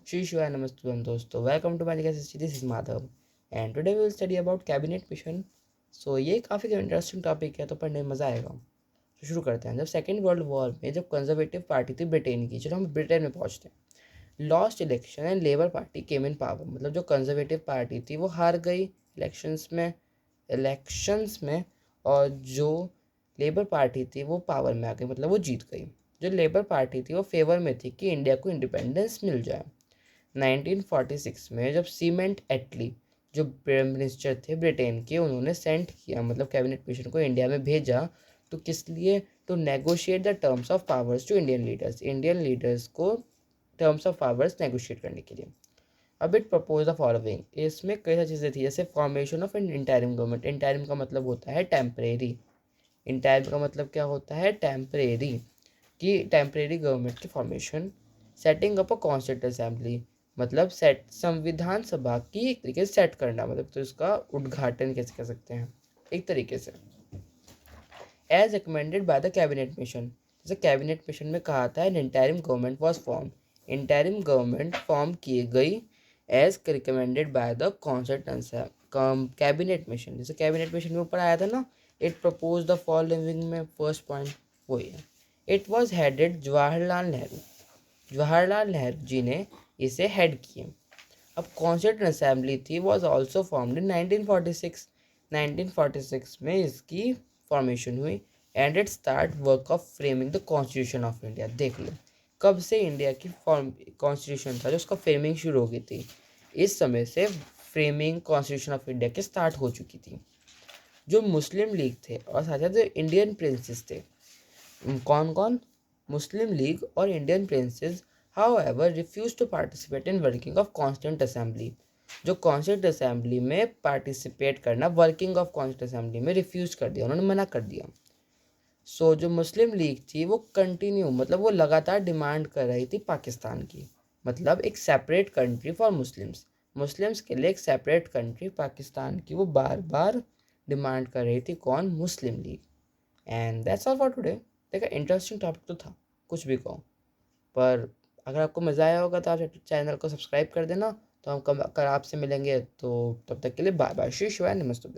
Shri Shivaya Namaste दोस्तों, welcome to my this is Madhav and today we will study about cabinet mission. So ये काफ़ी interesting topic है, तो पढ़ने में मज़ा आएगा। तो शुरू करते हैं। जब सेकेंड वर्ल्ड वॉर में जब कंजर्वेटिव पार्टी थी ब्रिटेन की, चलो हम ब्रिटेन में पहुंचते हैं। Lost election and labour party came in power, मतलब जो कंजर्वेटिव पार्टी थी वो हार गई इलेक्शंस में और जो लेबर पार्टी थी वो पावर में आ गई, मतलब वो जीत गई। जो लेबर पार्टी थी वो फेवर में थी कि इंडिया को इंडिपेंडेंस मिल जाए। 1946 में जब सीमेंट एटली जो प्राइम मिनिस्टर थे ब्रिटेन के, उन्होंने सेंड किया, मतलब कैबिनेट मिशन को इंडिया में भेजा। तो किस लिए? To negotiate the terms of powers to Indian leaders को टर्म्स ऑफ पावर्स नेगोशिएट करने के लिए। अब इट प्रपोज द फॉलोइंग, इसमें कई सारी चीज़ें थी, जैसे formation of N interim government. Interim का मतलब होता है टेम्परेरी। इंटरिम का मतलब क्या होता है? टेम्परेरी। कि टेम्परेरी गवर्नमेंट की फॉर्मेशन। सेटिंग अप अ कॉन्स्टिट्यूंट असेंबली, मतलब सेट संविधान सभा की एक तरीके से सेट करना, मतलब तो इसका उद्घाटन कैसे कह सकते हैं एक तरीके से। As recommended by the cabinet mission, जैसे कैबिनेट मिशन में कहा था an interim government was form, interim government form की गई as recommended by the constituent cabinet mission. जैसे कैबिनेट मिशन में ऊपर आया था ना, इट प्रपोज द फॉलोइंग में फर्स्ट पॉइंट वही है। It was headed Jawaharlal Nehru, Jawaharlal Nehru ji ने इसे हेड किए। अब कॉन्स्टिट्यूंट असेंबली थी वॉज ऑल्सो फॉर्म्ड इन 1946। 1946 में इसकी फॉर्मेशन हुई and it start work of framing the constitution of India. देख लो कब से इंडिया की फॉर्म कॉन्स्टिट्यूशन था जो उसका फ्रेमिंग शुरू हो गई थी, इस समय से फ्रेमिंग कॉन्स्टिट्यूशन ऑफ इंडिया के स्टार्ट हो चुकी थी। जो मुस्लिम लीग थे और साथ साथ इंडियन प्रिंसेस थे, कौन कौन? मुस्लिम लीग और Indian princess however refused to participate in working of constituent assembly. जो कॉन्स्टिट्यूंट असेंबली में पार्टिसिपेट करना, वर्किंग ऑफ कॉन्स्टिट्यूंट असेंबली में रिफ्यूज कर दिया, उन्होंने मना कर दिया। सो जो मुस्लिम लीग थी वो कंटिन्यू, मतलब वो लगातार डिमांड कर रही थी पाकिस्तान की, मतलब एक separate country for Muslims. Muslims के लिए एक सेपरेट कंट्री पाकिस्तान की वो बार बार डिमांड कर रही थी। कौन? Muslim League. And that's all for today. देखा, इंटरेस्टिंग टॉपिक तो था, कुछ भी कहो। पर अगर आपको मज़ा आया होगा तो आप चैनल को सब्सक्राइब कर देना। तो हम कल आपसे मिलेंगे, तो तब तक के लिए बाय बाय। श्री शिवाय नमस्ते।